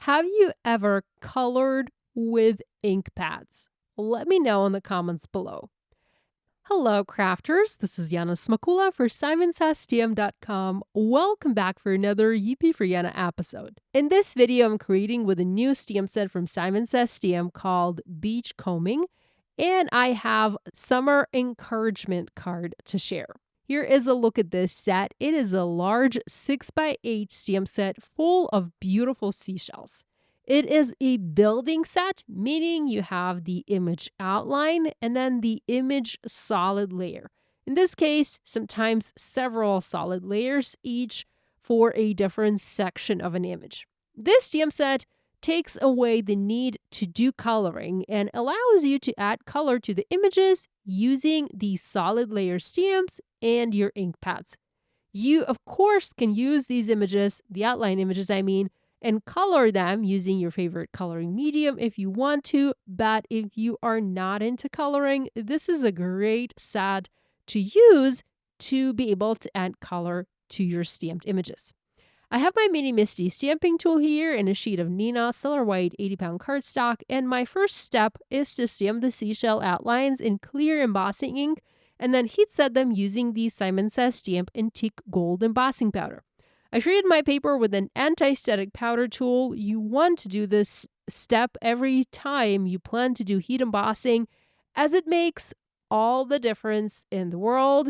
Have you ever colored with ink pads? Let me know in the comments below. Hello, crafters. This is Yana Smakula for SimonsSTM.com. Welcome back for another Yippee For Yana episode. In this video, I'm creating with a new stamp set from Simons STM called Beachcombing, and I have summer encouragement card to share. Here is a look at this set. It is a large 6x8 stamp set full of beautiful seashells. It is a building set, meaning you have the image outline and then the image solid layer. In this case, sometimes several solid layers each for a different section of an image. This stamp set takes away the need to do coloring and allows you to add color to the images using the solid layer stamps and your ink pads. You, of course, can use these images, the outline images I mean, and color them using your favorite coloring medium if you want to. But if you are not into coloring, this is a great set to use to be able to add color to your stamped images. I have my Mini Misty stamping tool here and a sheet of Nina Silver White 80-pound cardstock, and my first step is to stamp the seashell outlines in clear embossing ink and then heat set them using the Simons Stamp Antique Gold embossing powder. I treated my paper with an anti-static powder tool. You want to do this step every time you plan to do heat embossing, as it makes all the difference in the world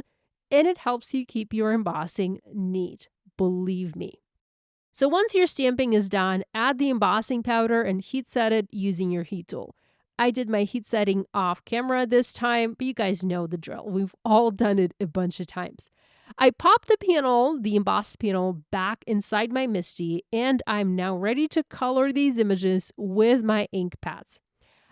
and it helps you keep your embossing neat. Believe me. So once your stamping is done, add the embossing powder and heat set it using your heat tool. I did my heat setting off camera this time, but you guys know the drill. We've all done it a bunch of times. I popped the panel, the embossed panel, back inside my Misty, and I'm now ready to color these images with my ink pads.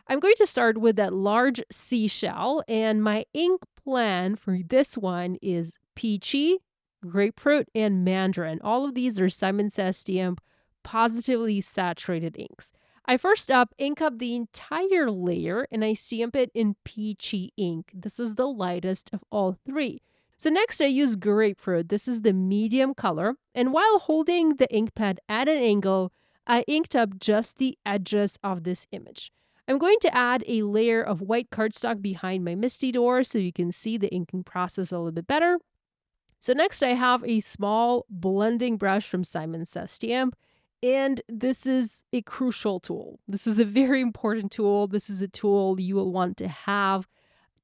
I'm going to start with that large seashell, and my ink plan for this one is peachy, grapefruit, and mandarin. All of these are Simons Stamp positively saturated inks. I first ink up the entire layer and I stamp it in peachy ink. This is the lightest of all three. So next I use grapefruit. This is the medium color. And while holding the ink pad at an angle, I inked up just the edges of this image. I'm going to add a layer of white cardstock behind my Misty door so you can see the inking process a little bit better. So next I have a small blending brush from Simons Stamp, and this is a crucial tool. This is a very important tool. This is a tool you will want to have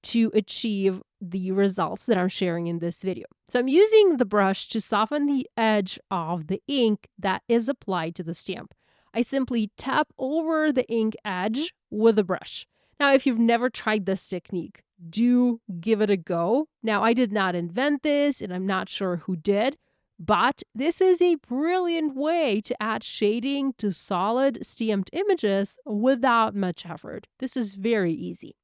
to achieve the results that I'm sharing in this video. So I'm using the brush to soften the edge of the ink that is applied to the stamp. I simply tap over the ink edge with a brush. Now, if you've never tried this technique, do give it a go. Now, I did not invent this, and I'm not sure who did, but this is a brilliant way to add shading to solid stamped images without much effort. This is very easy.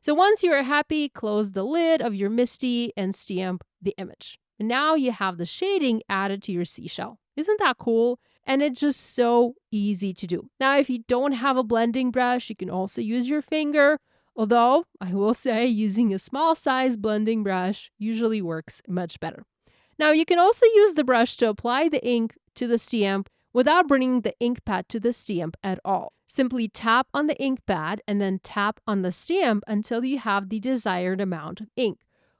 So once you are happy, close the lid of your Misty and stamp the image. And now you have the shading added to your seashell. Isn't that cool? And it's just so easy to do. Now, if you don't have a blending brush, you can also use your finger. Although, I will say, using a small size blending brush usually works much better. Now, you can also use the brush to apply the ink to the stamp without bringing the ink pad to the stamp at all. Simply tap on the ink pad and then tap on the stamp until you have the desired amount of ink.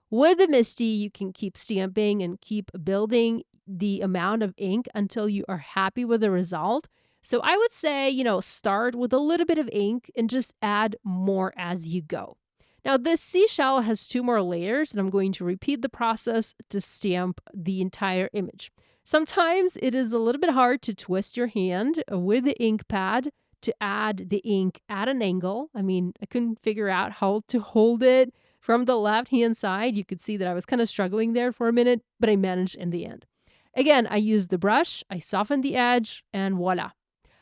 With the Misty, you can keep stamping and keep building the amount of ink until you are happy with the result. So I would say, start with a little bit of ink and just add more as you go. Now, this seashell has 2 more layers, and I'm going to repeat the process to stamp the entire image. Sometimes it is a little bit hard to twist your hand with the ink pad to add the ink at an angle. I couldn't figure out how to hold it from the left-hand side. You could see that I was kind of struggling there for a minute, but I managed in the end. Again, I used the brush, I softened the edge, and voila.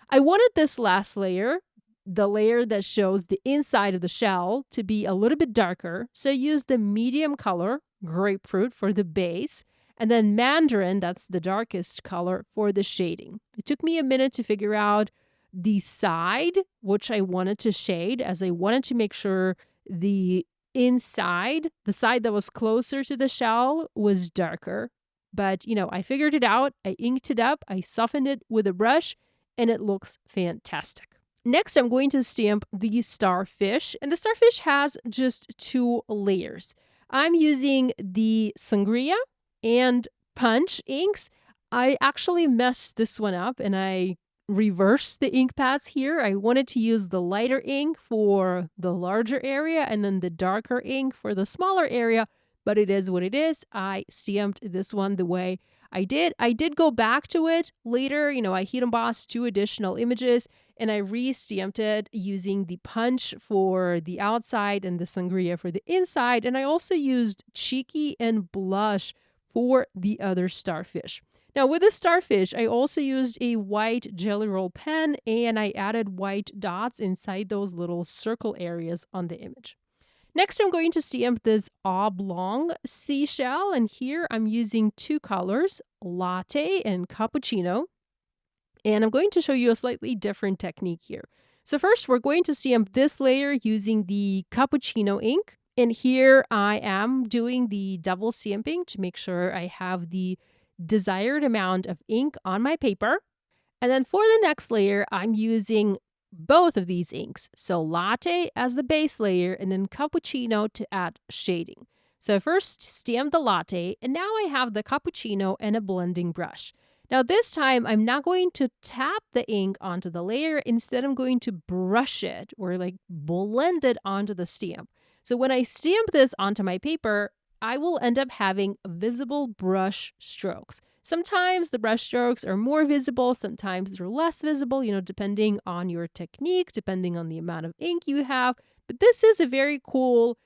I wanted this last layer, the layer that shows the inside of the shell, to be a little bit darker. So I used the medium color, grapefruit, for the base, and then mandarin, that's the darkest color, for the shading. It took me a minute to figure out the side which I wanted to shade, as I wanted to make sure the inside, the side that was closer to the shell, was darker. But, I figured it out. I inked it up. I softened it with a brush, and it looks fantastic. Next, I'm going to stamp the starfish, and the starfish has just 2 layers. I'm using the sangria and punch inks. I actually messed this one up and I reversed the ink pads here. I wanted to use the lighter ink for the larger area and then the darker ink for the smaller area, but it is what it is. I stamped this one the way I did. I did go back to it later. I heat embossed 2 additional images and I re-stamped it using the punch for the outside and the sangria for the inside. And I also used Cheeky and Blush for the other starfish. Now with the starfish, I also used a white Jelly Roll pen and I added white dots inside those little circle areas on the image. Next, I'm going to stamp this oblong seashell, and here I'm using 2 colors, latte and cappuccino. And I'm going to show you a slightly different technique here. So first, we're going to stamp this layer using the cappuccino ink. And here I am doing the double stamping to make sure I have the desired amount of ink on my paper. And then for the next layer, I'm using both of these inks. So latte as the base layer and then cappuccino to add shading. So first stamp the latte, and now I have the cappuccino and a blending brush. Now this time I'm not going to tap the ink onto the layer. Instead, I'm going to brush it or like blend it onto the stamp. So when I stamp this onto my paper, I will end up having visible brush strokes. Sometimes the brush strokes are more visible, sometimes they're less visible, depending on your technique, depending on the amount of ink you have. But this is a very cool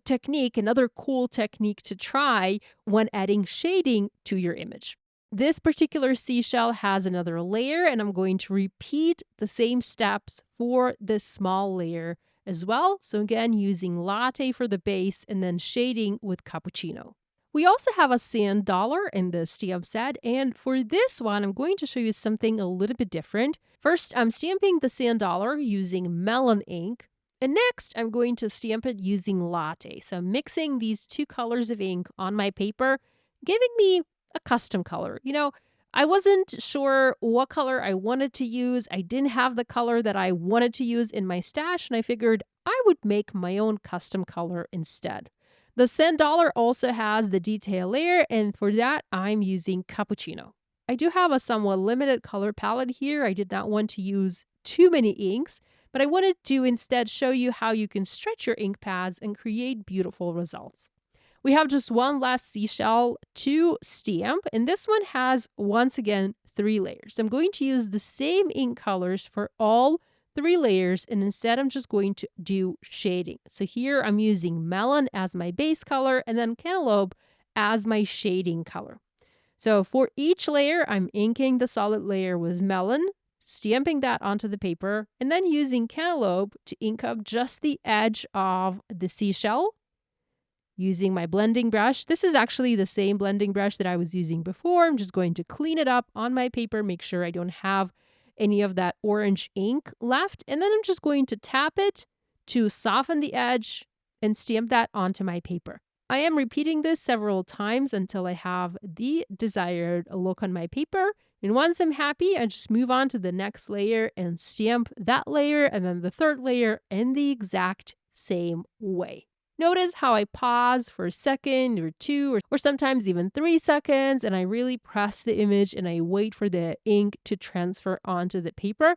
technique, another cool technique to try when adding shading to your image. This particular seashell has another layer, and I'm going to repeat the same steps for this small layer as well. So again, using latte for the base and then shading with cappuccino. We also have a sand dollar in the stamp set, and for this one, I'm going to show you something a little bit different. First, I'm stamping the sand dollar using melon ink, and next, I'm going to stamp it using latte. So I'm mixing these 2 colors of ink on my paper, giving me a custom color. I wasn't sure what color I wanted to use. I didn't have the color that I wanted to use in my stash, and I figured I would make my own custom color instead. The sand dollar also has the detail layer, and for that, I'm using cappuccino. I do have a somewhat limited color palette here. I did not want to use too many inks, but I wanted to instead show you how you can stretch your ink pads and create beautiful results. We have just one last seashell to stamp, and this one has, once again, 3 layers. I'm going to use the same ink colors for all 3 layers, and instead I'm just going to do shading. So here I'm using melon as my base color and then cantaloupe as my shading color. So for each layer, I'm inking the solid layer with melon, stamping that onto the paper, and then using cantaloupe to ink up just the edge of the seashell. Using my blending brush. This is actually the same blending brush that I was using before. I'm just going to clean it up on my paper, make sure I don't have any of that orange ink left. And then I'm just going to tap it to soften the edge and stamp that onto my paper. I am repeating this several times until I have the desired look on my paper. And once I'm happy, I just move on to the next layer and stamp that layer and then the 3rd layer in the exact same way. Notice how I pause for a second or 2 or sometimes even 3 seconds, and I really press the image and I wait for the ink to transfer onto the paper.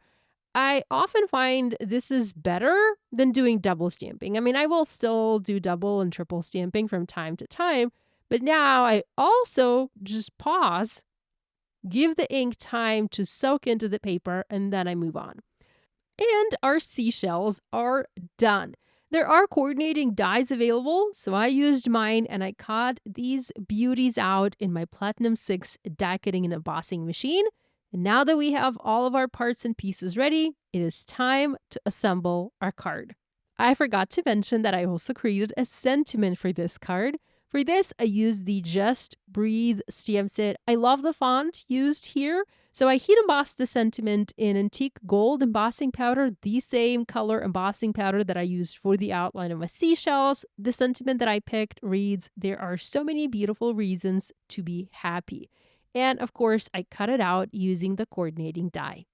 I often find this is better than doing double stamping. I mean, I will still do double and triple stamping from time to time, but now I also just pause, give the ink time to soak into the paper, and then I move on. And our seashells are done. There are coordinating dies available, so I used mine and I cut these beauties out in my Platinum 6 die cutting and embossing machine. And now that we have all of our parts and pieces ready, it is time to assemble our card. I forgot to mention that I also created a sentiment for this card. For this, I used the Just Breathe stamp set. I love the font used here. So I heat embossed the sentiment in antique gold embossing powder, the same color embossing powder that I used for the outline of my seashells. The sentiment that I picked reads, "There are so many beautiful reasons to be happy." And of course, I cut it out using the coordinating die.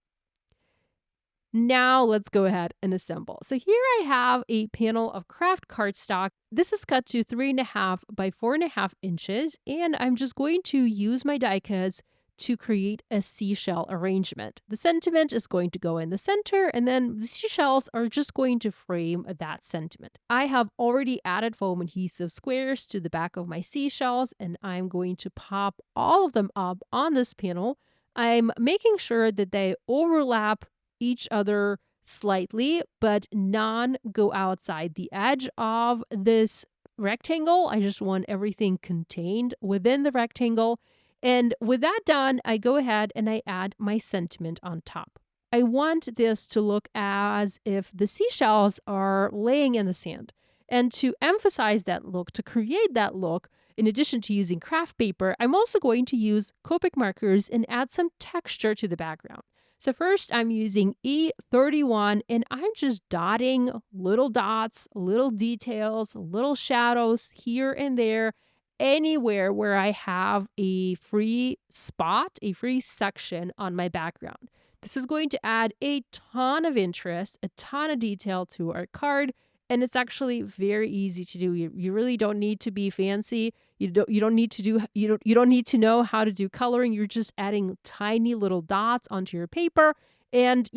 Now let's go ahead and assemble. So here I have a panel of craft cardstock. This is cut to 3.5 by 4.5 inches, and I'm just going to use my die cuts to create a seashell arrangement. The sentiment is going to go in the center, and then the seashells are just going to frame that sentiment. I have already added foam adhesive squares to the back of my seashells, and I'm going to pop all of them up on this panel. I'm making sure that they overlap each other slightly, but none go outside the edge of this rectangle. I just want everything contained within the rectangle. And with that done, I go ahead and I add my sentiment on top. I want this to look as if the seashells are laying in the sand. And to emphasize that look, to create that look, in addition to using craft paper, I'm also going to use Copic markers and add some texture to the background. So first I'm using E31 and I'm just dotting little dots, little details, little shadows here and there, anywhere where I have a free spot, a free section on my background. This is going to add a ton of interest, a ton of detail to our card, and it's actually very easy to do. You really don't need to be fancy. You don't need to know how to do coloring. You're just adding tiny little dots onto your paper and,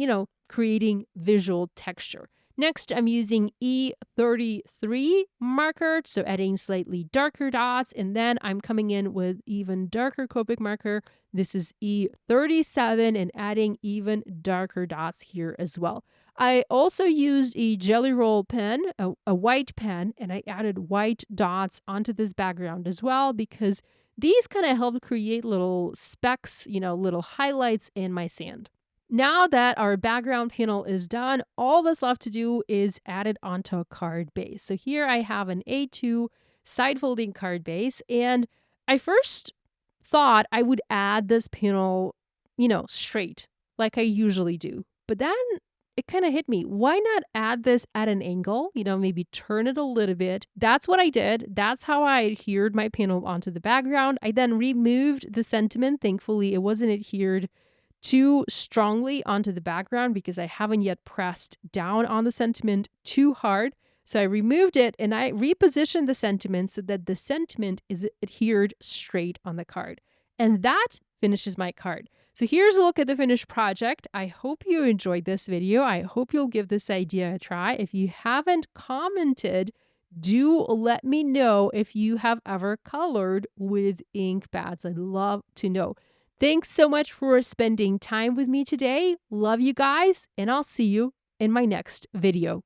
creating visual texture. Next, I'm using E33 marker, so adding slightly darker dots, and then I'm coming in with even darker Copic marker. This is E37 and adding even darker dots here as well. I also used a Jelly Roll pen, a white pen, and I added white dots onto this background as well because these kind of help create little specks, little highlights in my sand. Now that our background panel is done, all that's left to do is add it onto a card base. So here I have an A2 side folding card base, and I first thought I would add this panel, straight like I usually do. But then it kind of hit me. Why not add this at an angle? Maybe turn it a little bit. That's what I did. That's how I adhered my panel onto the background. I then removed the sentiment. Thankfully, it wasn't adhered too strongly onto the background because I haven't yet pressed down on the sentiment too hard. So I removed it and I repositioned the sentiment so that the sentiment is adhered straight on the card. And that finishes my card. So here's a look at the finished project. I hope you enjoyed this video. I hope you'll give this idea a try. If you haven't commented, do let me know if you have ever colored with ink pads. I'd love to know. Thanks so much for spending time with me today. Love you guys, and I'll see you in my next video.